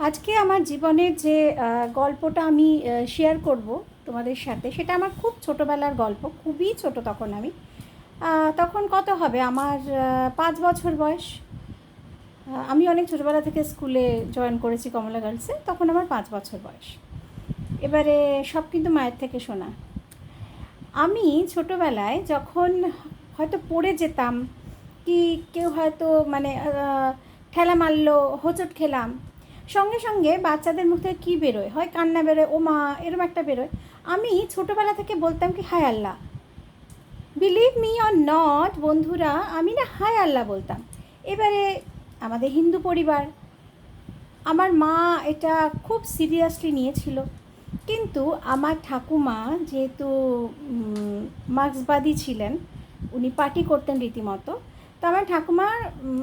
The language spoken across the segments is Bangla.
আজকে আমার জীবনের যে গল্পটা আমি শেয়ার করব তোমাদের সাথে, সেটা আমার খুব ছোটোবেলার গল্প। খুবই ছোট তখন আমি। তখন কত হবে আমার 5 বছর বয়স। আমি অনেক ছোটোবেলা থেকে স্কুলে জয়েন করেছি কমলা গার্লসে, তখন আমার 5 বছর বয়স। এবারে সব কিন্তু মায়ের থেকে শোনা। আমি ছোটোবেলায় যখন হয়তো পড়ে যেতাম, কি কেউ হয়তো মানে ঠেলা মারলো, হোঁচট খেলাম, সঙ্গে সঙ্গে বাচ্চাদের মুখ থেকে কী বেরোয়, হয় কান্না বেরোয়, ও মা এরম একটা বেরোয়। আমি ছোটোবেলা থেকে বলতাম কি হায় আল্লাহ। বিলিভ মি অর নট বন্ধুরা, আমি না হায় আল্লাহ বলতাম। এবারে আমাদের হিন্দু পরিবার, আমার মা এটা খুব সিরিয়াসলি নিয়েছিল। কিন্তু আমার ঠাকুমা যেহেতু মার্ক্সবাদী ছিলেন, উনি পার্টি করতেন রীতিমতো। তো আমার ঠাকুমার,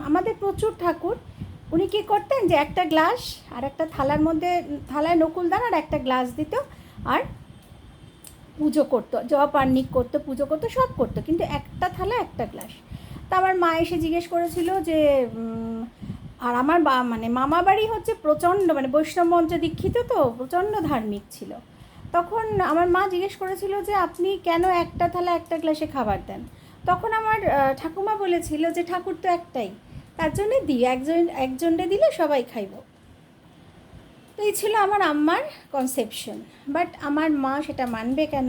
আমাদের প্রচুর ঠাকুর, উনি কী করতেন যে একটা গ্লাস আর একটা থালার মধ্যে, থালায় নকুল দান আর একটা গ্লাস দিত, আর পুজো করতো, জপ আহ্নিক করতো, পুজো করতো, সব করতো, কিন্তু একটা থালা একটা গ্লাস। তা আমার মা এসে জিজ্ঞেস করেছিল যে আর আমার মানে মামা বাড়ি হচ্ছে প্রচণ্ড, মানে বৈষ্ণব মন্ত্রে দীক্ষিত, তো প্রচণ্ড ধার্মিক ছিল। তখন আমার মা জিজ্ঞেস করেছিল যে আপনি কেন একটা থালা একটা গ্লাসে খাবার দেন। তখন আমার ঠাকুমা বলেছিল যে ঠাকুর তো একটাই, তার জন্যে দিই, একজনকে দিলে সবাই খাইব। তো এই ছিল আমার আম্মার কনসেপশন। বাট আমার মা সেটা মানবে কেন?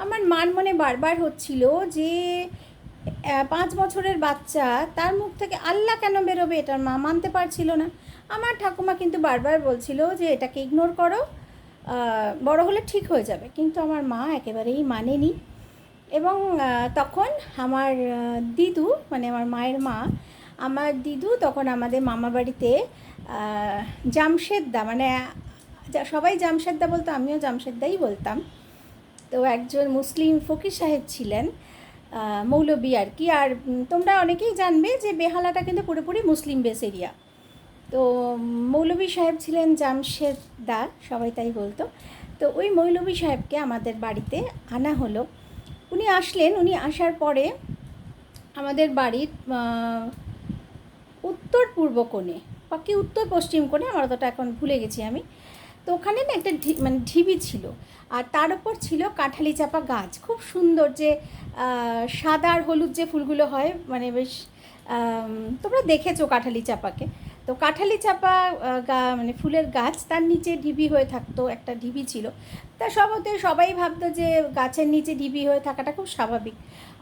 আমার মার মনে বারবার হচ্ছিল যে 5 বছরের বাচ্চা, তার মুখ থেকে আল্লাহ কেন বেরোবে, এটার মা মানতে পারছিল না। আমার ঠাকুমা কিন্তু বারবার বলছিল যে এটাকে ইগনোর করো, বড় হলে ঠিক হয়ে যাবে। কিন্তু আমার মা একেবারেই মানেনি। এবং তখন আমার দিদু, মানে আমার মায়ের মা, আমার দিদু তখন আমাদের মামা বাড়িতে জামশেদদা, মানে সবাই জামশেদদা বলতো, আমিও জামশেদদাই বলতাম। তো একজন মুসলিম ফকির সাহেব ছিলেন, মৌলবী আর কি। আর তোমরা অনেকেই জানবে যে বেহালাটা কিন্তু পুরোপুরি মুসলিম বেস এরিয়া। তো মৌলবী সাহেব ছিলেন জামশেদদা, সবাই তাই বলতো। তো ওই মৌলবী সাহেবকে আমাদের বাড়িতে আনা হলো। উনি আসলেন, উনি আসার পরে আমাদের বাড়ির উত্তর পূর্ব কোণে, বা কি উত্তর পশ্চিম কোণে, আমার অতটা এখন ভুলে গেছি আমি। তো ওখানে না একটা মানে ঢিবি ছিল, আর তার ওপর ছিল কাঁঠালি চাপা গাছ, খুব সুন্দর, যে সাদা আর হলুদ যে ফুলগুলো হয়, মানে বেশ, তোমরা দেখেছো কাঁঠালি চাপাকে। তো কাঁঠালি চাপা মানে ফুলের গাছ, তার নিচে ঢিবি হয়ে থাকতো, একটা ঢিবি ছিল। তা সবাই ভাবতো যে গাছের নিচে ঢিবি হয়ে থাকাটা খুব স্বাভাবিক।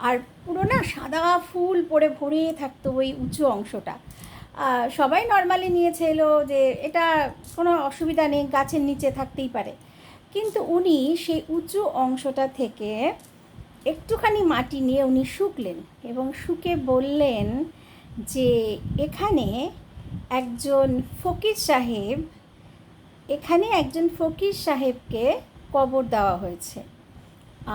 আর পুরো না সাদা ফুল পড়ে ভরে থাকতো ওই উঁচু অংশটা। সবাই নর্মালি নিয়েছে এলো যে এটা কোনো অসুবিধা নেই, গাছের নিচে থাকতেই পারে। কিন্তু উনি সেই উঁচু অংশটা থেকে একটুখানি মাটি নিয়ে উনি শুকলেন, এবং শুকে বললেন যে এখানে একজন ফকির সাহেব, এখানে একজন ফকির সাহেবকে কবর দেওয়া হয়েছে।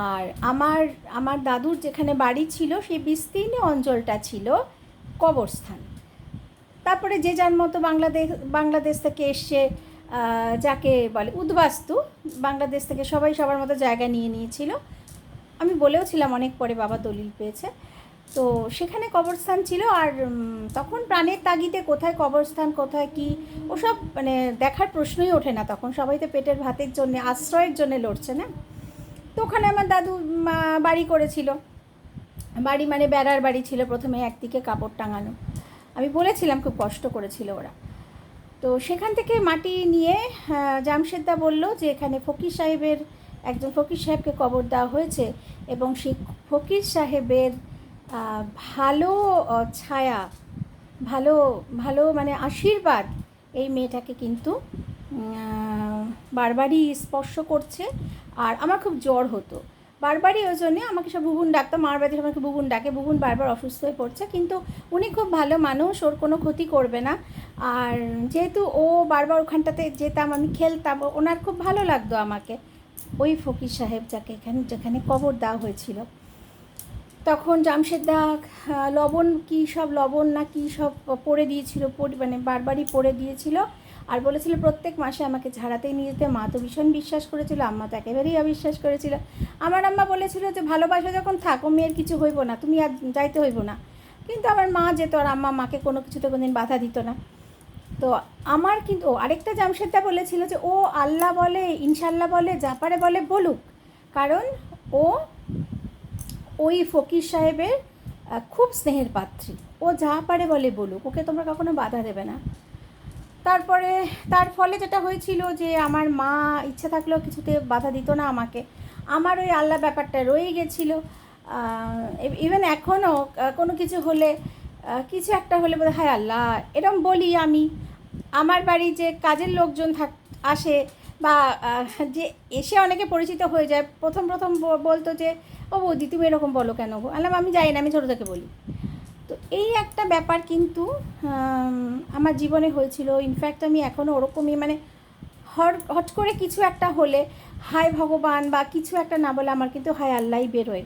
আর আমার আমার দাদুর যেখানে বাড়ি ছিল, সেই বিস্তীর্ণ অঞ্চলটা ছিল কবরস্থান। তারপরে যে যার মতো বাংলাদেশ থেকে এসছে, যাকে বলে উদ্বাস্তু, বাংলাদেশ থেকে সবাই সবার মতো জায়গা নিয়ে নিয়েছিল। আমি বলেও ছিলাম অনেক পরে, বাবা দলিল পেয়েছে। তো সেখানে কবরস্থান ছিল। আর তখন প্রাণের তাগিদে কোথায় কবরস্থান, কোথায় কি, ওসব মানে দেখার প্রশ্নই ওঠে না। তখন সবাই তো পেটের ভাতের জন্যে, আশ্রয়ের জন্যে লড়ছে না। তো ওখানে আমার দাদু বাড়ি করেছিল। বাড়ি মানে বেড়ার বাড়ি ছিল, প্রথমে একদিকে কাপড় টাঙানো। আমি বলেছিলাম খুব কষ্ট করেছিল ওরা। তো সেখান থেকে মাটি নিয়ে জামশেদদা বলল যে এখানে ফকির সাহেবের, একজন ফকির সাহেবকে কবর দেওয়া হয়েছে, এবং সেই ফকির সাহেবের ভালো ছায়া, ভালো ভালো মানে আশীর্বাদ এই মেয়েটাকে কিন্তু বারবারই স্পর্শ করছে। আর আমার খুব জ্বর হতো বারবারই, ওই জন্যে আমাকে সব বুবুন ডাকতো, মার বাড়িতে আমাকে বুবুন ডাকে। বুবুন বারবার অসুস্থ হয়ে পড়ছে, কিন্তু উনি খুব ভালো মানুষ, ওর কোনো ক্ষতি করবে না। আর যেহেতু ও বারবার ওখানটাতে যেতাম, আমি খেলতাম, ওনার খুব ভালো লাগতো আমাকে। ওই ফকির সাহেব যাকে যেখানে কবর দেওয়া হয়েছিল, তখন জামশেদদা লবণ, কী সব লবণ না কী সব পড়ে দিয়েছিল, মানে বারবারই পড়ে দিয়েছিল। আর বলেছিল প্রত্যেক মাসে আমাকে ঝাড়াতেই নিয়ে যেতে। মা তো ভীষণ বিশ্বাস করেছিল, আম্মা তো একেবারেই অবিশ্বাস করেছিল। আমার আম্মা বলেছিল যে ভালোবাসা যখন থাকো, মেয়ের কিছু হইব না, তুমি আর যাইতে হইব না। কিন্তু আমার মা যেত, আর আম্মা মাকে কোনো কিছুতে কোনোদিন বাধা দিত না। তো আমার কিন্তু আরেকটা জামশেদদা বলেছিল যে ও আল্লাহ বলে, ইনশাল্লাহ বলে, যা পারে বলে বলুক, কারণ ও ওই ফকির সাহেবের খুব স্নেহের পাত্রী, ও যা পারে বলে বলুক, ওকে তোমরা কখনো বাধা দেবে না। তারপরে তার ফলে যেটা হয়েছিল যে আমার মা ইচ্ছা থাকলেও কিছুতে বাধা দিত না আমাকে, আমার ওই আল্লাহ ব্যাপারটা রয়ে গেছিলো। ইভেন এখনও কোনো কিছু হলে, কিছু একটা হলে বলে হায় আল্লাহ এরম বলি আমি। আমার বাড়ি যে কাজের লোকজন আসে বা যে এসে অনেকে পরিচিত হয়ে যায়, প্রথম প্রথম বলতো যে ও বৌদি তুমি এরকম বলো কেন গো, আমি জানি না, আমি ছোটো থেকে বলি। তো এই একটা ব্যাপার কিন্তু আমার জীবনে হয়েছিল। ইনফ্যাক্ট আমি এখনও ওরকমই, মানে হট করে কিছু একটা হলে হায় ভগবান বা কিছু একটা না বলে আমার কিন্তু হায় আল্লাহই বেরোয়,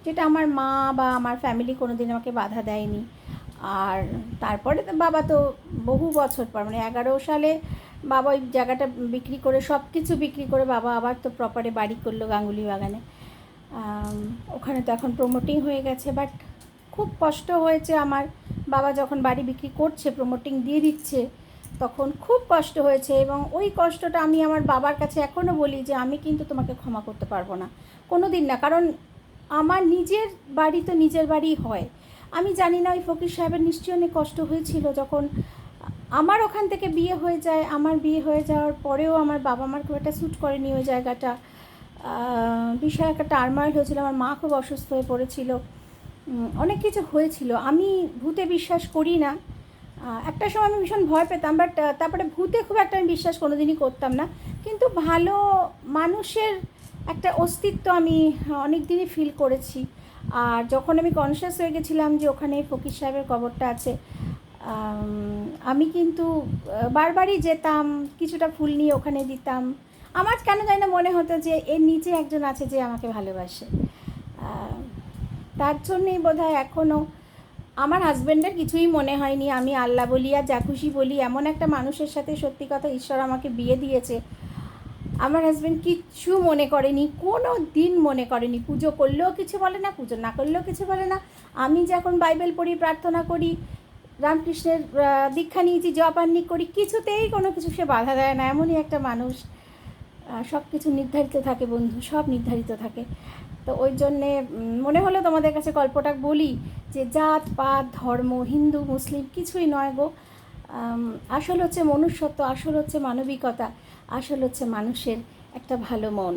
যেটা আমার মা বা আমার ফ্যামিলি কোনো দিন আমাকে বাধা দেয়নি। আর তারপরে তো বাবা তো বহু বছর পর, মানে 11 সালে বাবা ওই জায়গাটা বিক্রি করে, সব কিছু বিক্রি করে বাবা আবার তো প্রপারে বাড়ি করলো গাঙ্গুলি বাগানে। ওখানে তো এখন প্রমোটিং হয়ে গেছে, বাট খুব কষ্ট হয়েছে আমার। বাবা যখন বাড়ি বিক্রি করছে, প্রমোটিং দিয়ে দিচ্ছে, তখন খুব কষ্ট হয়েছে। এবং ওই কষ্টটা আমি আমার বাবার কাছে এখনও বলি যে আমি কিন্তু তোমাকে ক্ষমা করতে পারবো না, কোনো দিন না। কারণ আমার নিজের বাড়ি তো নিজের বাড়িই হয়। আমি জানি না ওই ফকির সাহেবের নিশ্চয়ই অনেক কষ্ট হয়েছিল যখন আমার ওখান থেকে বিয়ে হয়ে যায়। আমার বিয়ে হয়ে যাওয়ার পরেও আমার বাবা মার খুব একটা স্যুট করেনি ওই জায়গাটা, বিশাল একটা টার্ময়েল হয়েছিল, আমার মা খুব অসুস্থ হয়ে পড়েছিল, অনেক কিছু হয়েছিল। আমি ভূতে বিশ্বাস করি না, একটা সময় আমি ভীষণ ভয় পেতাম, বাট তারপরে ভূতে খুব একটা আমি বিশ্বাস কোনো দিনই করতাম না। কিন্তু ভালো মানুষের একটা অস্তিত্ব আমি অনেক দিনই ফিল করেছি। আর যখন আমি কনসিয়াস হয়ে গেছিলাম যে ওখানে ফকির সাহেবের কবরটা আছে, আমি কিন্তু বারবারই যেতাম, কিছুটা ফুল নিয়ে ওখানে দিতাম। আমার কেন জানি না মনে হতো যে এর নিচে একজন আছে যে আমাকে ভালোবাসে। তার জন্যই বোধহয় এখনও আমার হাজব্যান্ডের কিছুই মনে হয়নি, আমি আল্লাহ বলি আর যা খুশি বলি, এমন একটা মানুষের সাথে সত্যি কথা ঈশ্বর আমাকে বিয়ে দিয়েছে। আমার হাজব্যান্ড কিচ্ছু মনে করেনি, কোনো দিন মনে করেনি, পুজো করলেও কিছু বলে না, পুজো না করলেও কিছু বলে না। আমি যখন বাইবেল পড়ি, প্রার্থনা করি, রামকৃষ্ণের দীক্ষা নিয়েছি, জপান্নি করি, কিছুতেই কোনো কিছু সে বাধা দেয় না। এমনই একটা মানুষ। সব কিছু নির্ধারিত থাকে বন্ধু, সব নির্ধারিত থাকে। তো ওই জন্যে মনে হলো তোমাদের কাছে গল্পটা বলি যে জাত পাত ধর্ম হিন্দু মুসলিম কিছুই নয় গো, আসল হচ্ছে মনুষ্যত্ব, আসল হচ্ছে মানবিকতা, আসল হচ্ছে মানুষের একটা ভালো মন।